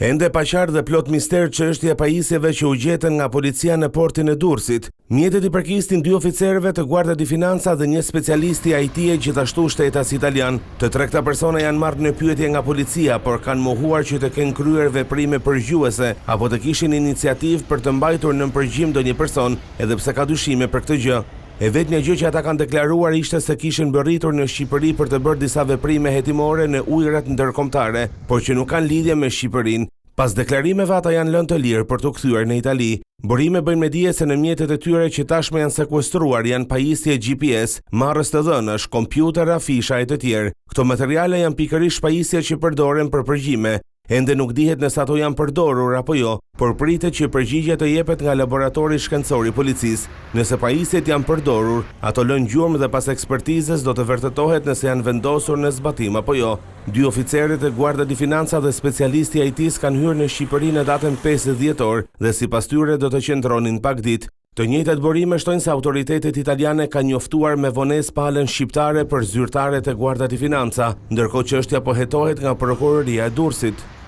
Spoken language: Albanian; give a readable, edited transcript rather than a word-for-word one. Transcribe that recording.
Ende pa qartë dhe plot mister çështja e pajisjeve që u gjetën nga policia në portin e Durrësit. Mjetet i përkistin 2 oficerëve të Guardia di Finanza dhe një specialisti IT-e, gjithashtu shtetas italian. Të 3 persona janë marrë në pyetje nga policia, por kanë mohuar që të kenë kryer veprime përgjuese apo të kishin iniciativë për të mbajtur në përgjim ndonjë person, edhe pse ka dyshime për këtë gjë. E vetmja gjë që ata kanë deklaruar ishte se kishin bërritur në Shqipëri për të bërë disa veprime hetimore në ujërat ndërkombëtare, por që nuk kanë lidhje me Shqipërinë. Pas deklarimeve ata janë lënë të lirë për të kthyer në Itali. Burime bëjnë me dije se në mjetet e tyre që tashmë janë sekuestruar janë pajisje GPS, marrës të dhënësh, kompjutera, fisha e të tjerë. Këto materiale janë pikërisht pajisje që përdoren për përgjime. Ende nuk dihet nëse ato janë përdorur apo jo, por pritet që përgjigja të jepet nga laboratori shkencor i policisë. Nëse pajisjet janë përdorur, ato lënë gjurmë dhe pas ekspertizës do të vërtetohet nëse janë vendosur në zbatim apo jo. 2 oficerët e Guardia di Finanza dhe specialisti i IT-s kanë hyrë në Shqipëri në datën 5 dhjetor dhe sipas tyre do të qëndronin pak ditë. Të njëjtat burime shtojnë se autoritetet italiane kanë njoftuar me vonesë palën shqiptare për zyrtarët e Guardia di Finanza, ndërkohë çështja po hetohet nga prokuroria e Durrësit.